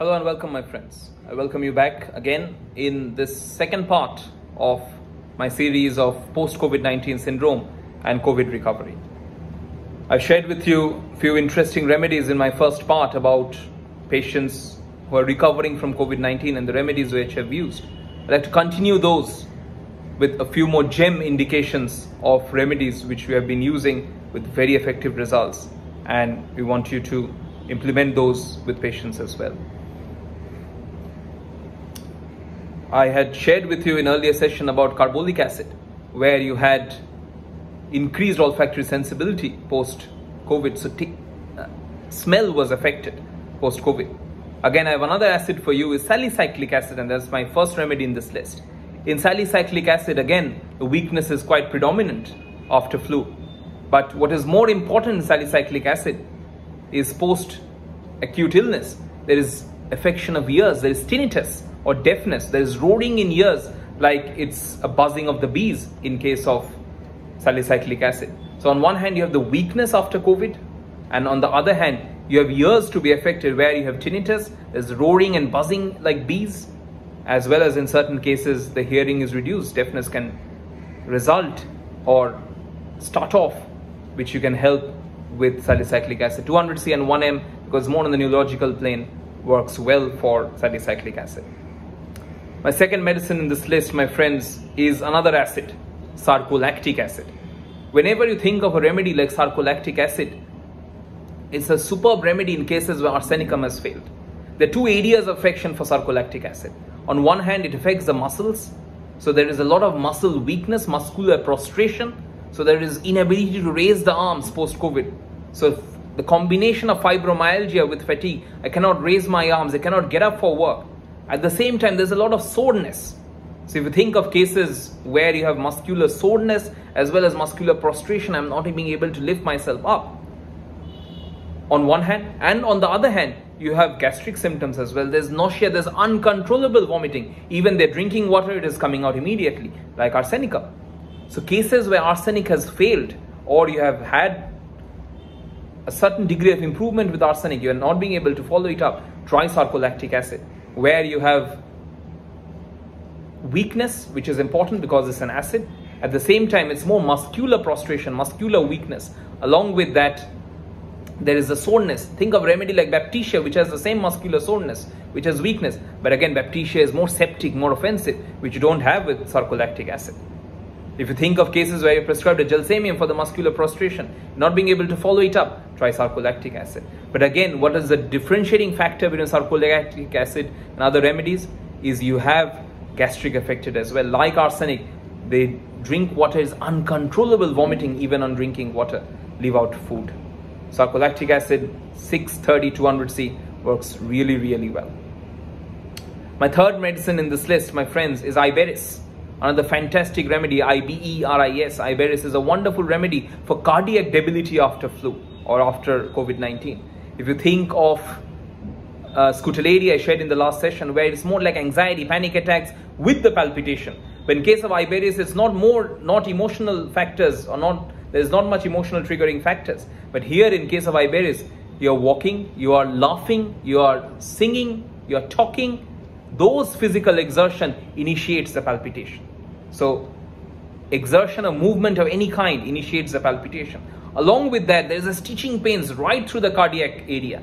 Hello and welcome, my friends. I welcome you back again in this second part of my series of post-COVID-19 syndrome and COVID recovery. I shared with you a few interesting remedies in my first part about patients who are recovering from COVID-19 and the remedies which I've used. I'd like to continue those with a few more gem indications of remedies which we have been using with very effective results, and we want you to implement those with patients as well. I had shared with you in earlier session about carbolic acid, where you had increased olfactory sensibility post-COVID, so smell was affected post-COVID. Again, I have another acid for you, is salicylic acid, and that's my first remedy in this list. In salicylic acid, again, the weakness is quite predominant after flu. But what is more important in salicylic acid is post-acute illness. There is affection of ears, there is tinnitus or deafness, there is roaring in ears like it's a buzzing of the bees in case of salicylic acid. So on one hand you have the weakness after COVID, and on the other hand you have ears to be affected where you have tinnitus, there's roaring and buzzing like bees, as well as in certain cases the hearing is reduced. Deafness can result or start off, which you can help with salicylic acid. 200C and 1M, because more on the neurological plane, works well for salicylic acid. My second medicine in this list, my friends, is another acid, Sarcolactic acid. Whenever you think of a remedy like Sarcolactic acid, it's a superb remedy in cases where arsenicum has failed. There are two areas of action for Sarcolactic acid. On one hand, it affects the muscles, so there is a lot of muscle weakness, muscular prostration, so there is inability to raise the arms post-COVID. So the combination of fibromyalgia with fatigue, I cannot raise my arms, I cannot get up for work. At the same time, there's a lot of soreness. So if you think of cases where you have muscular soreness as well as muscular prostration, I'm not being able to lift myself up on one hand, and on the other hand, you have gastric symptoms as well. There's nausea, there's uncontrollable vomiting. Even they're drinking water, it is coming out immediately, like arsenicum. So cases where arsenic has failed, or you have had a certain degree of improvement with arsenic, you are not being able to follow it up, try Sarcolactic acid, where you have weakness, which is important because it's an acid. At the same time, it's more muscular prostration, muscular weakness. Along with that, there is a soreness. Think of a remedy like Baptisia, which has the same muscular soreness, which has weakness. But again, Baptisia is more septic, more offensive, which you don't have with Sarcolactic acid. If you think of cases where you prescribed a gelsamium for the muscular prostration, not being able to follow it up, try Sarcolactic acid. But again, what is the differentiating factor between Sarcolactic acid and other remedies is you have gastric affected as well. Like arsenic, they drink water, is uncontrollable vomiting even on drinking water, leave out food. Sarcolactic acid, 630 200C, works really, really well. My third medicine in this list, my friends, is Iberis. Another fantastic remedy, Iberis. Iberis is a wonderful remedy for cardiac debility after flu or after COVID-19. If you think of Scutellariae I shared in the last session, where it's more like anxiety, panic attacks with the palpitation. But in case of Iberis, it's not emotional factors, or there's not much emotional triggering factors. But here in case of Iberis, you're walking, you are laughing, you are singing, you are talking. Those physical exertion initiates the palpitation. So exertion or movement of any kind initiates the palpitation. Along with that, there is a stitching pains right through the cardiac area,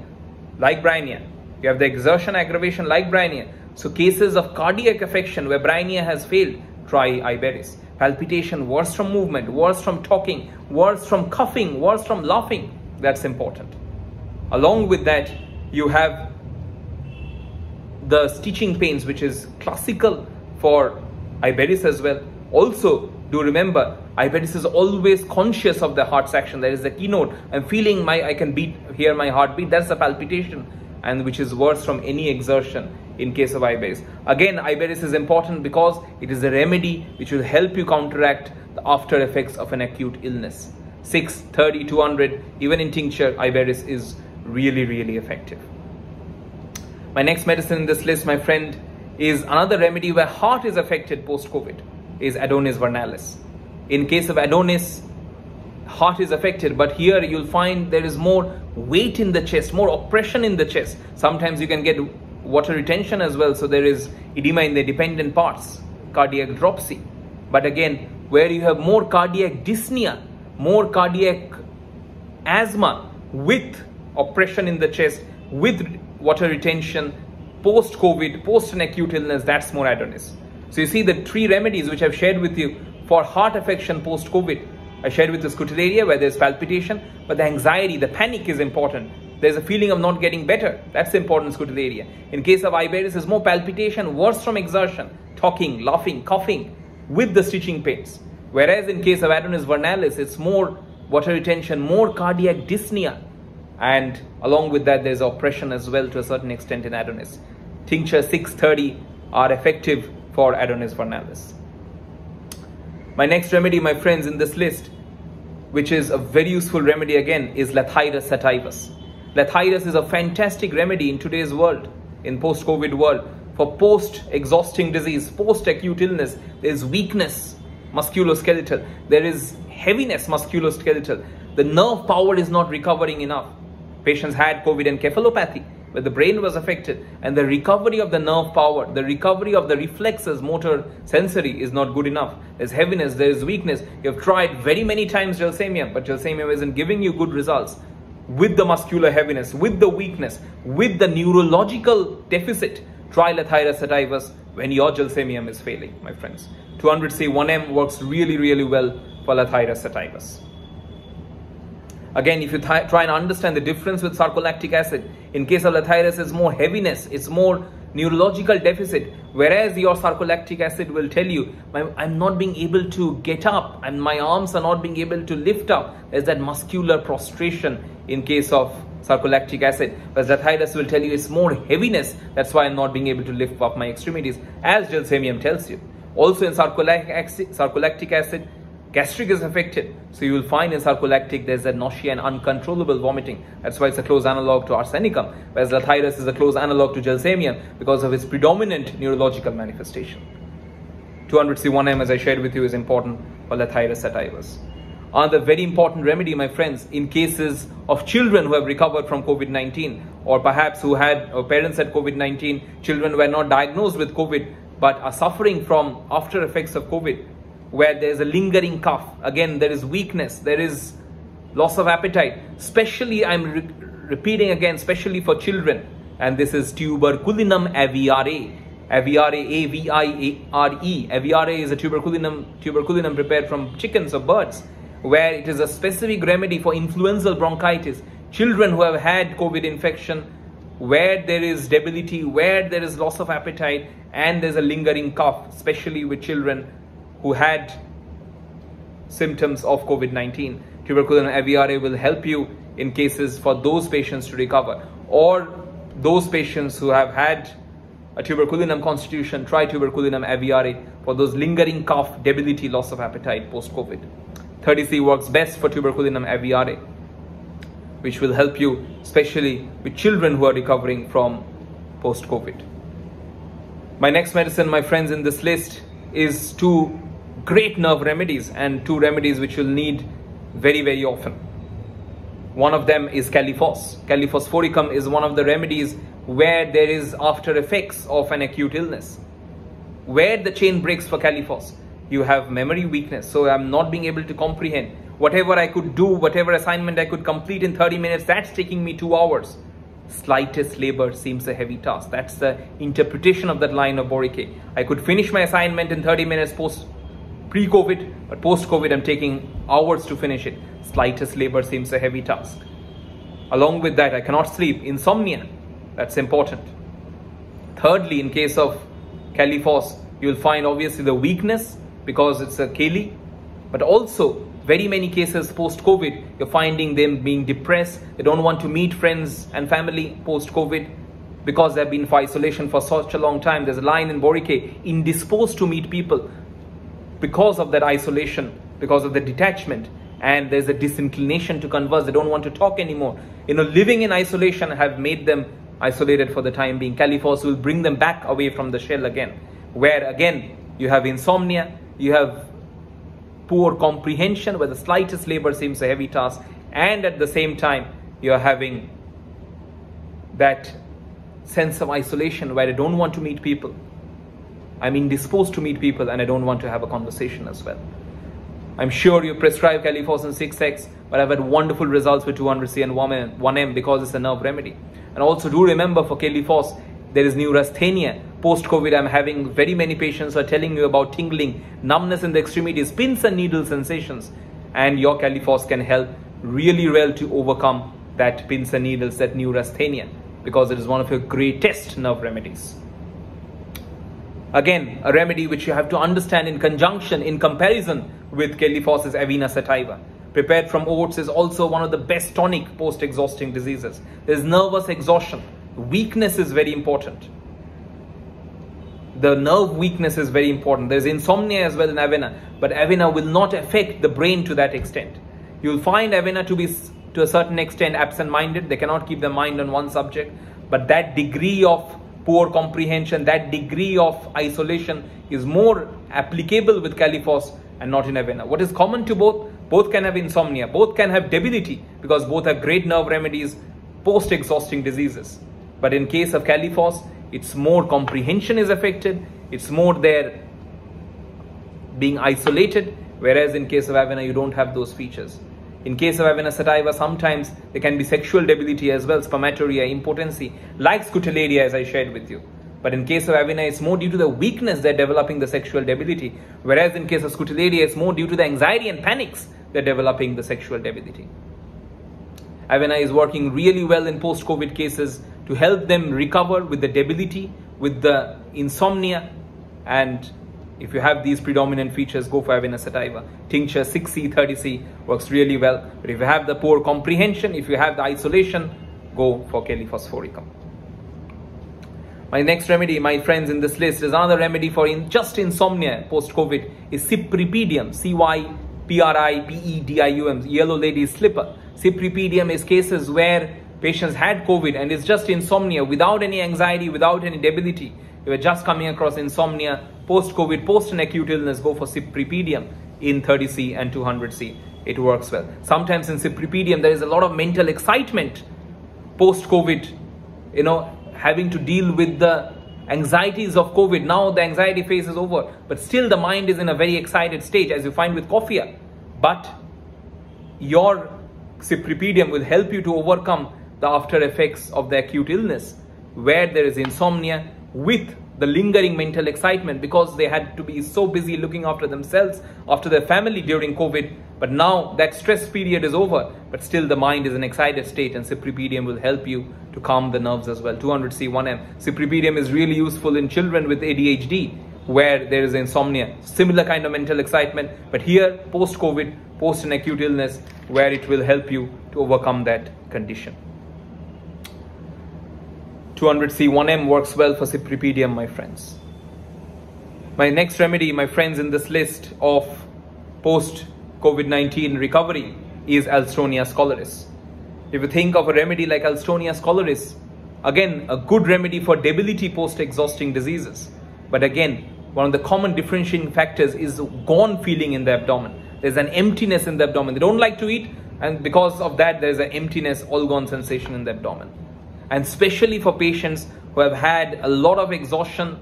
like bryonia. You have the exertion aggravation like bryonia. So cases of cardiac affection where bryonia has failed, try Iberis. Palpitation, worse from movement, worse from talking, worse from coughing, worse from laughing, that's important. Along with that, you have the stitching pains, which is classical for Iberis as well. Also, do remember, Iberis is always conscious of the heart's action. There is a keynote. I'm feeling I can hear my heartbeat. That's the palpitation, and which is worse from any exertion in case of Iberis. Again, Iberis is important because it is a remedy which will help you counteract the after effects of an acute illness. 6, 30, 200, even in tincture, Iberis is really, really effective. My next medicine in this list, my friend, is another remedy where heart is affected post-COVID, is Adonis vernalis. In case of Adonis, heart is affected, but here you'll find there is more weight in the chest, more oppression in the chest. Sometimes you can get water retention as well. So there is edema in the dependent parts, cardiac dropsy. But again, where you have more cardiac dyspnea, more cardiac asthma with oppression in the chest, with water retention, post-COVID, post an acute illness, that's more Adonis. So you see the 3 remedies which I've shared with you for heart affection post-COVID. I shared with you Scutellaria, where there's palpitation, but the anxiety, the panic is important. There's a feeling of not getting better. That's important, Scutellaria. In case of Iberis, there's more palpitation, worse from exertion, talking, laughing, coughing, with the stitching pains. Whereas in case of Adonis vernalis, it's more water retention, more cardiac dyspnea. And along with that, there's oppression as well to a certain extent in Adonis. Tincture 630 are effective for Adonis vernalis. My next remedy, my friends, in this list, which is a very useful remedy again, is Letharia sativa. Letharia is a fantastic remedy in today's world, in post-COVID world, for post-exhausting disease, post-acute illness. There is weakness, musculoskeletal. There is heaviness, musculoskeletal. The nerve power is not recovering enough. Patients had COVID encephalopathy, where the brain was affected, and the recovery of the nerve power, the recovery of the reflexes, motor, sensory is not good enough. There's heaviness, there is weakness. You have tried very many times gelsemium, but gelsemium isn't giving you good results. With the muscular heaviness, with the weakness, with the neurological deficit, try Letharia sativa when your gelsemium is failing, my friends. 200C1M works really, really well for Letharia sativa. Again, if you try and understand the difference with sarcolactic acid, in case of Letharia, it's more heaviness, it's more neurological deficit, whereas your sarcolactic acid will tell you, I'm not being able to get up and my arms are not being able to lift up. There's that muscular prostration in case of sarcolactic acid, whereas Letharia will tell you it's more heaviness, that's why I'm not being able to lift up my extremities, as gelsemium tells you. Also in sarcolactic acid, gastric is affected, so you will find in sarcolactic there's a nausea and uncontrollable vomiting. That's why it's a close analog to arsenicum, whereas Letharia is a close analog to gelsemium because of its predominant neurological manifestation. 200C1M, as I shared with you, is important for Letharia sativa. Another very important remedy, my friends, in cases of children who have recovered from COVID-19, or perhaps who had, or parents had COVID-19, children were not diagnosed with COVID but are suffering from after effects of COVID, where there is a lingering cough. Again, there is weakness, there is loss of appetite. Especially, I'm repeating again, especially for children. And this is Tuberculinum aviare. Aviare, A-V-I-A-R-E. Aviare is a tuberculinum prepared from chickens or birds, where it is a specific remedy for influenzal bronchitis. Children who have had COVID infection, where there is debility, where there is loss of appetite, and there's a lingering cough, especially with children who had symptoms of COVID-19. Tuberculin Aviare will help you in cases for those patients to recover. Or those patients who have had a tuberculinum constitution, try Tuberculinum Aviare for those lingering cough, debility, loss of appetite post-COVID. 30C works best for Tuberculinum Aviare, which will help you especially with children who are recovering from post-COVID. My next medicine, my friends, in this list is 2 great nerve remedies, and 2 remedies which you'll need very, very often. One of them is Caliphos. Caliphos phoricum is one of the remedies where there is after effects of an acute illness. Where the chain breaks for Caliphos, you have memory weakness, so I'm not being able to comprehend. Whatever I could do, whatever assignment I could complete in 30 minutes, that's taking me 2 hours. Slightest labor seems a heavy task. That's the interpretation of that line of Borike. I could finish my assignment in 30 minutes pre-COVID, but post-COVID I'm taking hours to finish it. Slightest labor seems a heavy task. Along with that, I cannot sleep. Insomnia, that's important. Thirdly, in case of Caliphos, you'll find obviously the weakness because it's a Kali, but also very many cases post-COVID, you're finding them being depressed. They don't want to meet friends and family post-COVID because they've been for isolation for such a long time. There's a line in Borike, indisposed to meet people because of that isolation, because of the detachment, and there's a disinclination to converse. They don't want to talk anymore. Living in isolation have made them isolated for the time being. Caliphos will bring them back away from the shell again, where again you have insomnia, you have poor comprehension, where the slightest labor seems a heavy task, and at the same time you're having that sense of isolation where I don't want to meet people. I'm indisposed to meet people and I don't want to have a conversation as well. I'm sure you prescribe Caliphos and 6X, but I've had wonderful results with 200C and 1M because it's a nerve remedy. And also do remember for Caliphos, there is neurasthenia. Post-COVID, I'm having very many patients who are telling you about tingling, numbness in the extremities, pins and needle sensations. And your Caliphos can help really well to overcome that pins and needles, that neurasthenia, because it is one of your greatest nerve remedies. Again, a remedy which you have to understand in conjunction, in comparison with Caliphos is Avena Sativa. Prepared from oats is also one of the best tonic post-exhausting diseases. There is nervous exhaustion. Weakness is very important. The nerve weakness is very important. There is insomnia as well in Avena, but Avena will not affect the brain to that extent. You will find Avena to be, to a certain extent, absent-minded. They cannot keep their mind on one subject, but that degree of poor comprehension, that degree of isolation is more applicable with Caliphos and not in Avena. What is common to both? Both can have insomnia, both can have debility, because both are great nerve remedies, post-exhausting diseases. But in case of Caliphos, it's more comprehension is affected, it's more there being isolated, whereas in case of Avena, you don't have those features. In case of Avena Sativa, sometimes there can be sexual debility as well, spermatoria, impotency, like Scutellaria as I shared with you. But in case of Avena, it's more due to the weakness they're developing the sexual debility, whereas in case of Scutellaria, it's more due to the anxiety and panics they're developing the sexual debility. Avena is working really well in post-COVID cases to help them recover with the debility, with the insomnia, and if you have these predominant features, go for Avena Sativa. Tincture 6C, 30C works really well. But if you have the poor comprehension, if you have the isolation, go for Caliphos Phoricum. My next remedy, my friends, in this list is another remedy for just insomnia post-COVID is Cypripedium, Cypripedium, yellow lady's slipper. Cypripedium is cases where patients had COVID and it's just insomnia without any anxiety, without any debility. You were just coming across insomnia post-COVID, post an acute illness, go for Cypripedium in 30C and 200C. It works well. Sometimes in Cypripedium, there is a lot of mental excitement post-COVID, having to deal with the anxieties of COVID. Now the anxiety phase is over, but still the mind is in a very excited state, as you find with coffea. But your Cypripedium will help you to overcome the after effects of the acute illness, where there is insomnia with the lingering mental excitement, because they had to be so busy looking after themselves, after their family during COVID. But now that stress period is over, but still the mind is in an excited state, and Cypripedium will help you to calm the nerves as well. 200C, 1M. Cypripedium is really useful in children with ADHD, where there is insomnia, similar kind of mental excitement, but here post-COVID, post an acute illness, where it will help you to overcome that condition. 200C, 1M works well for Cypripedium, my friends. My next remedy, my friends, in this list of post-COVID-19 recovery is Astronomia Scholars. If you think of a remedy like Astronomia Scholars, again, a good remedy for debility post-exhausting diseases. But again, one of the common differentiating factors is gone feeling in the abdomen. There's an emptiness in the abdomen. They don't like to eat, and because of that, there's an emptiness, all gone sensation in the abdomen. And especially for patients who have had a lot of exhaustion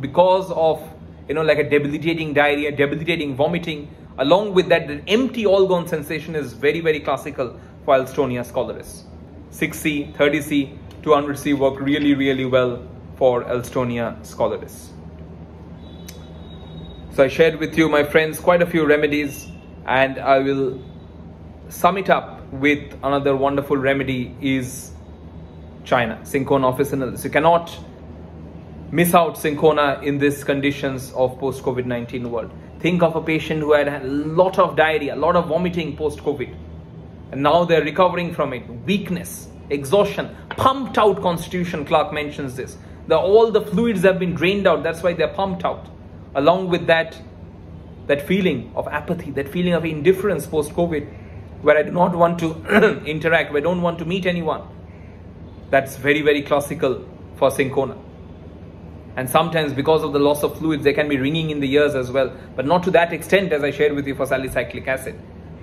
because of, like a debilitating diarrhea, debilitating vomiting. Along with that, the empty all-gone sensation is very, very classical for Astronomia Scholars. 6C, 30C, 200C work really, really well for Astronomia Scholars. So I shared with you, my friends, quite a few remedies, and I will sum it up with another wonderful remedy is China, Cinchona officinalis. You cannot miss out Cinchona in these conditions of post-COVID-19 world. Think of a patient who had a lot of diarrhea, a lot of vomiting post-COVID, and now they're recovering from it. Weakness, exhaustion, pumped out constitution. Clark mentions this. All the fluids have been drained out. That's why they're pumped out. Along with that feeling of apathy, that feeling of indifference post-COVID, where I do not want to interact, where I don't want to meet anyone. That's very, very classical for Cinchona. And sometimes because of the loss of fluids, they can be ringing in the ears as well. But not to that extent as I shared with you for Salicylic Acid.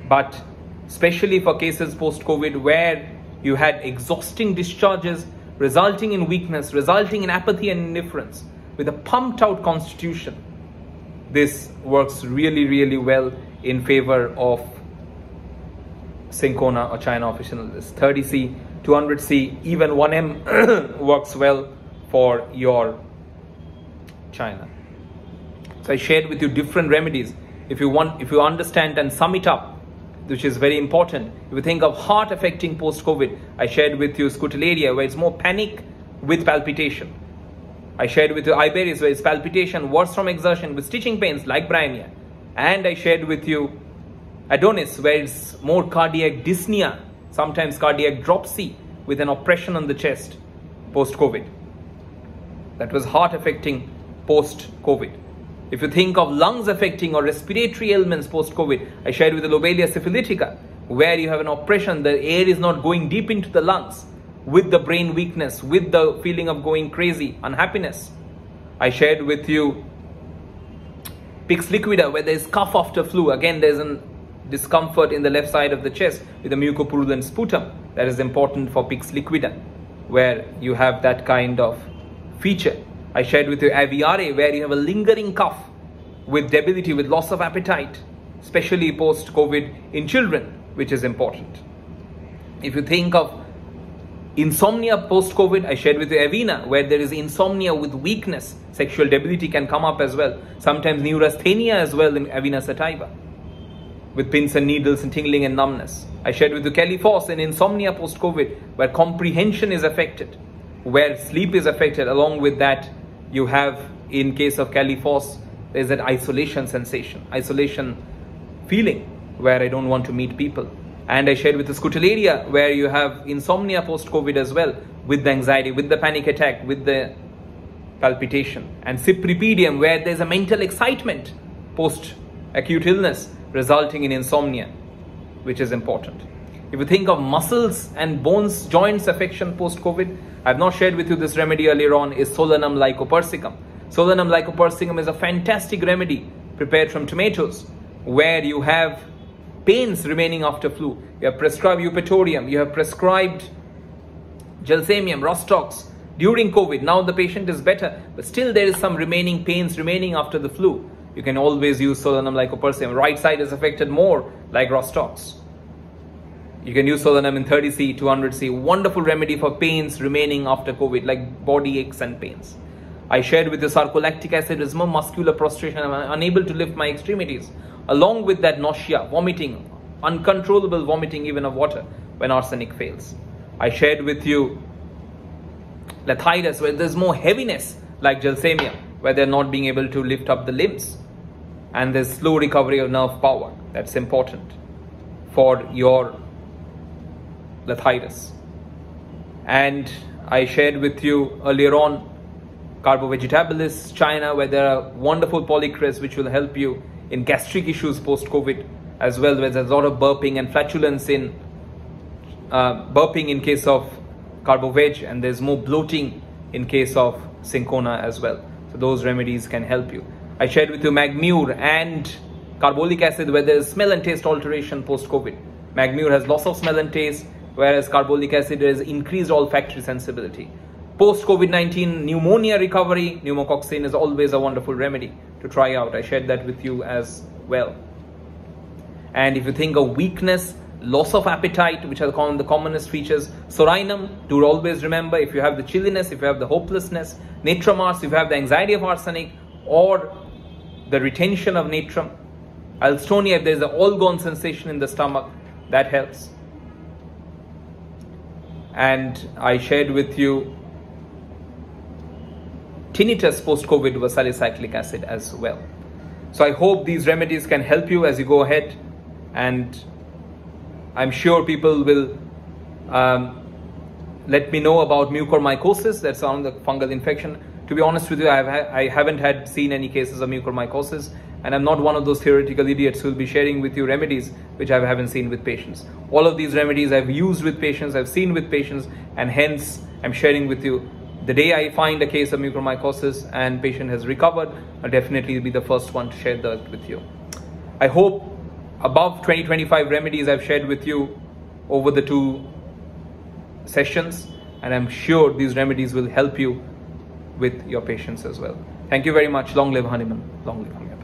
But especially for cases post-COVID where you had exhausting discharges, resulting in weakness, resulting in apathy and indifference, with a pumped out constitution. This works really, really well in favor of cinchona or China officinalis. 30C, 200C, even 1M works well for your China. So I shared with you different remedies. If you understand and sum it up, which is very important. If you think of heart affecting post-COVID, I shared with you Scutularia, where it's more panic with palpitation. I shared with you Iberis, where it's palpitation, worse from exertion with stitching pains like Bryonia. And I shared with you Adonis, where it's more cardiac dyspnea, sometimes cardiac dropsy with an oppression on the chest post-COVID. That was heart affecting post-COVID. If you think of lungs affecting or respiratory ailments post-COVID, I shared with the Lobelia syphilitica, where you have an oppression, the air is not going deep into the lungs, with the brain weakness, with the feeling of going crazy, unhappiness. I shared with you Pix liquida, where there is cough after flu. Again, there is a discomfort in the left side of the chest with a mucopurulent sputum. That is important for Pix liquida, where you have that kind of feature. I shared with you Aviare, where you have a lingering cough with debility, with loss of appetite, especially post-COVID in children, which is important. If you think of insomnia post-COVID, I shared with you Avena, where there is insomnia with weakness. Sexual debility can come up as well. Sometimes neurasthenia as well in Avena Sativa, with pins and needles and tingling and numbness. I shared with you Caliphos in insomnia post-COVID, where comprehension is affected, where sleep is affected. Along with that, you have, in case of Caliphos, there's that isolation sensation, isolation feeling, where I don't want to meet people. And I shared with the Scutularia, where you have insomnia post-COVID as well, with the anxiety, with the panic attack, with the palpitation. And Cypripedium, where there's a mental excitement post-acute illness, resulting in insomnia, which is important. If you think of muscles and bones, joints affection post-COVID, I've not shared with you this remedy earlier on, is Solanum lycopersicum. Solanum lycopersicum is a fantastic remedy prepared from tomatoes, where you have pains remaining after flu. You have prescribed Eupatorium, you have prescribed Gelsemium, Rostox during COVID. Now the patient is better, but still there is some remaining pains remaining after the flu. You can always use Solanum lycopersicum. Right side is affected more, like Rostox. You can use Solanum in 30C, 200C. Wonderful remedy for pains remaining after COVID, like body aches and pains. I shared with the Sarcolactic Acid is more muscular prostration. I'm unable to lift my extremities. Along with that, nausea, vomiting, uncontrollable vomiting even of water when arsenic fails. I shared with you Letharia, where there's more heaviness, like Gelsemium, where they're not being able to lift up the limbs. And there's slow recovery of nerve power. That's important for your Letharia. And I shared with you earlier on Carbo-Vegetabilis, China, where there are wonderful polycrests which will help you in gastric issues post-COVID, as well, where there's a lot of burping and flatulence in burping in case of Carbo-Veg, and there's more bloating in case of cinchona as well. So those remedies can help you. I shared with you Magmure and Carbolic Acid, where there is smell and taste alteration post-COVID. Magmure has loss of smell and taste, whereas Carbolic Acid has increased olfactory sensibility. Post-COVID-19 pneumonia recovery, pneumococcinum is always a wonderful remedy to try out. I shared that with you as well. And if you think of weakness, loss of appetite, which are the commonest features, Sorinum, do always remember, if you have the chilliness, if you have the hopelessness, Natramars, if you have the anxiety of arsenic, or the retention of natrum, Alstonia, if there's an all-gone sensation in the stomach, that helps. And I shared with you tinnitus post-COVID was Salicylic Acid as well. So I hope these remedies can help you as you go ahead, and I'm sure people will let me know about mucormycosis. That's on the fungal infection. To be honest with you, I haven't seen any cases of mucormycosis, and I'm not one of those theoretical idiots who will be sharing with you remedies which I haven't seen with patients. All of these remedies I've used with patients, I've seen with patients, and hence I'm sharing with you. The day I find a case of mucormycosis and patient has recovered, I'll definitely be the first one to share that with you. I hope above 20-25 remedies I've shared with you over the 2 sessions, and I'm sure these remedies will help you with your patients as well. Thank you very much. Long live Hanuman. Long live Hanuman.